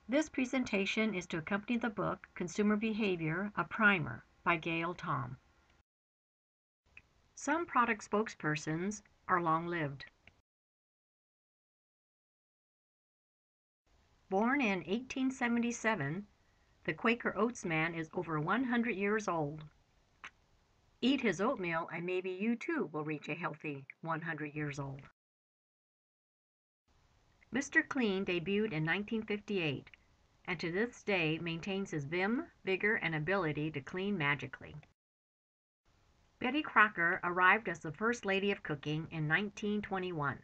This presentation is to accompany the book Consumer Behavior, a Primer by Gail Tom. Some product spokespersons are long-lived. Born in 1877, the Quaker Oats man is over 100 years old. Eat his oatmeal and maybe you too will reach a healthy 100 years old. Mr. Clean debuted in 1958 and to this day maintains his vim, vigor, and ability to clean magically. Betty Crocker arrived as the First Lady of Cooking in 1921.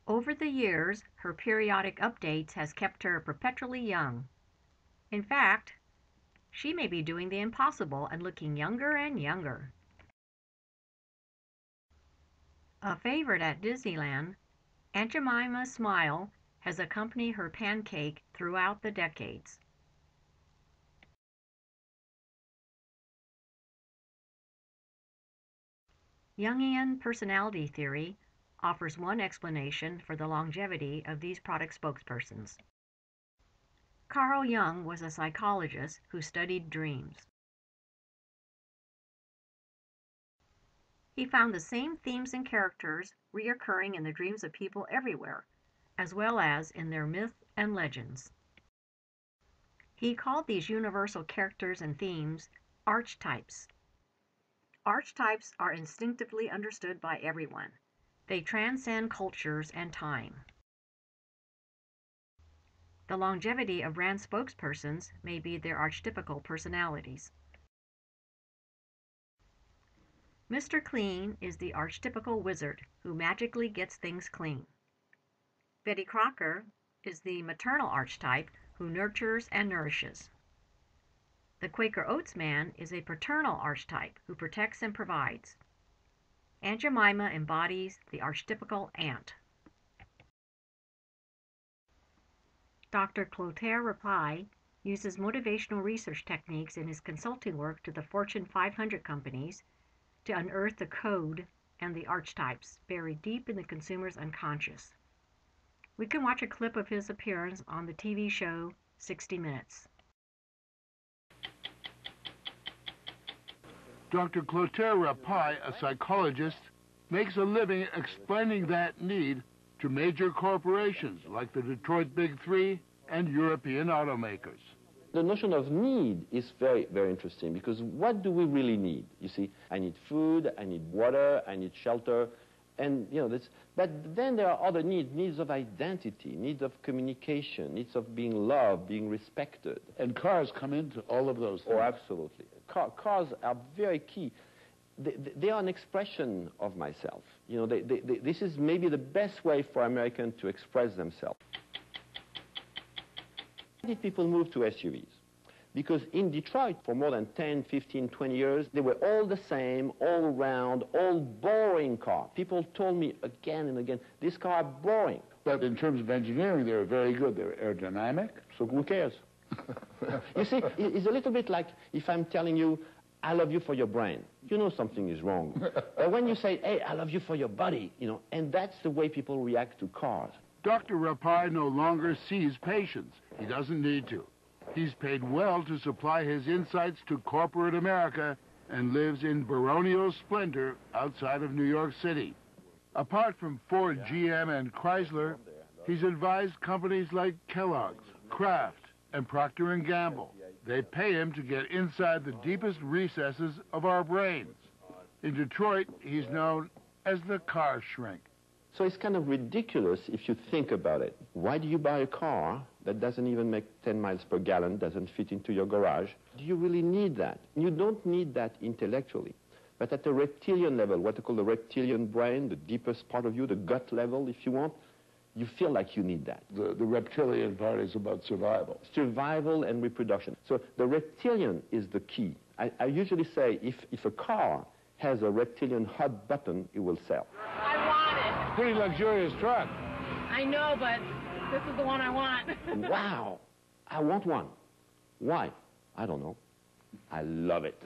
Over the years, her periodic updates has kept her perpetually young. In fact, she may be doing the impossible and looking younger and younger. A favorite at Disneyland, Aunt Jemima's smile has accompanied her pancake throughout the decades. Jungian personality theory offers one explanation for the longevity of these product spokespersons. Carl Jung was a psychologist who studied dreams. He found the same themes and characters reoccurring in the dreams of people everywhere, as well as in their myths and legends. He called these universal characters and themes archetypes. Archetypes are instinctively understood by everyone. They transcend cultures and time. The longevity of brand spokespersons may be their archetypical personalities. Mr. Clean is the archetypical wizard who magically gets things clean. Betty Crocker is the maternal archetype who nurtures and nourishes. The Quaker Oats man is a paternal archetype who protects and provides. Aunt Jemima embodies the archetypical aunt. Dr. Clotaire Rapaille uses motivational research techniques in his consulting work to the Fortune 500 companies to unearth the code and the archetypes buried deep in the consumer's unconscious. We can watch a clip of his appearance on the TV show 60 Minutes. Dr. Clotaire Rapaille, a psychologist, makes a living explaining that need to major corporations like the Detroit Big Three and European automakers. The notion of need is very, very interesting because what do we really need? You see, I need food, I need water, I need shelter, and but then there are other needs of identity, needs of communication, needs of being loved, being respected. And cars come into all of those things. Oh, absolutely. Cars are very key. They are an expression of myself. This is maybe the best way for Americans to express themselves. Why did people move to SUVs? Because in Detroit, for more than 10, 15, 20 years, they were all the same, all round, all boring cars. People told me again and again, these cars are boring. But in terms of engineering, they were very good. They were aerodynamic, so who cares? You see, it's a little bit like if I'm telling you, I love you for your brain. You know something is wrong. But when you say, hey, I love you for your body, and that's the way people react to cars. Dr. Rapaille no longer sees patients. He doesn't need to. He's paid well to supply his insights to corporate America and lives in baronial splendor outside of New York City. Apart from Ford, GM, and Chrysler, he's advised companies like Kellogg's, Kraft, and Procter & Gamble. They pay him to get inside the deepest recesses of our brains. In Detroit, he's known as the car shrink. So it's kind of ridiculous if you think about it. Why do you buy a car that doesn't even make 10 miles per gallon, doesn't fit into your garage? Do you really need that? You don't need that intellectually. But at the reptilian level, what I call the reptilian brain, the deepest part of you, the gut level, if you want, you feel like you need that. The reptilian part is about survival. Survival and reproduction. So the reptilian is the key. I usually say if a car has a reptilian hot button, it will sell. I want it. Pretty luxurious truck. I know, but this is the one I want. Wow, I want one. Why? I don't know. I love it.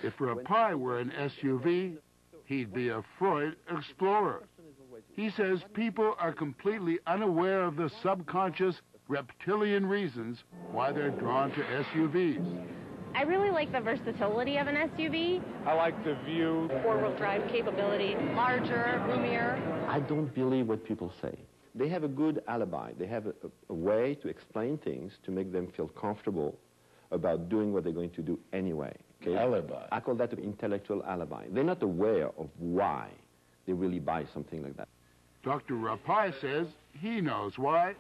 If Rapaille were an SUV, he'd be a Freud explorer. He says people are completely unaware of the subconscious reptilian reasons why they're drawn to SUVs. I really like the versatility of an SUV. I like the view. Four-wheel drive capability, larger, roomier. I don't believe what people say. They have a good alibi. They have a way to explain things to make them feel comfortable about doing what they're going to do anyway. Okay? Alibi. I call that an intellectual alibi. They're not aware of why they really buy something like that. Dr. Rapai says he knows why.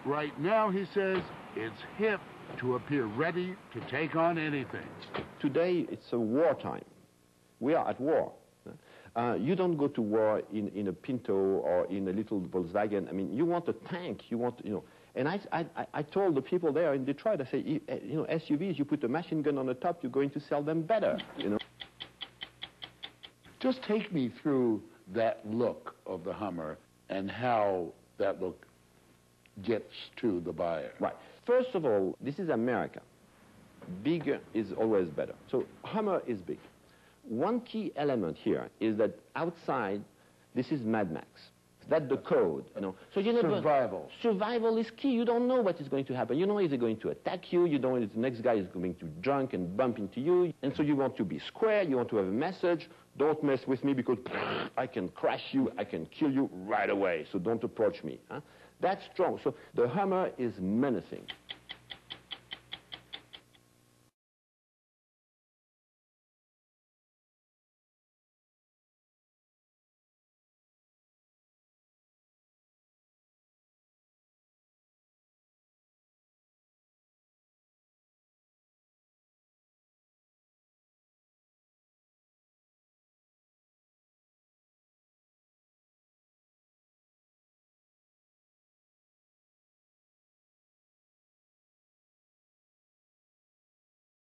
Right now, he says, it's hip to appear ready to take on anything. Today, it's a wartime. We are at war. You don't go to war in a Pinto or in a little Volkswagen. I mean, you want a tank. You want, you know. And I told the people there in Detroit, I say, you know, SUVs, you put a machine gun on the top, you're going to sell them better, you know. Just take me through that look of the Hummer and how that look gets to the buyer. Right. First of all, this is America. Bigger is always better. So Hummer is big. One key element here is that outside, this is Mad Max. That's the code, you know. So you never, Survival. Survival is key. You don't know what is going to happen. You know if they're going to attack you. You don't know if the next guy is going to drunk and bump into you. And so you want to be square. You want to have a message. Don't mess with me because I can crash you. I can kill you right away. So don't approach me. Huh? That's strong. So the Hummer is menacing.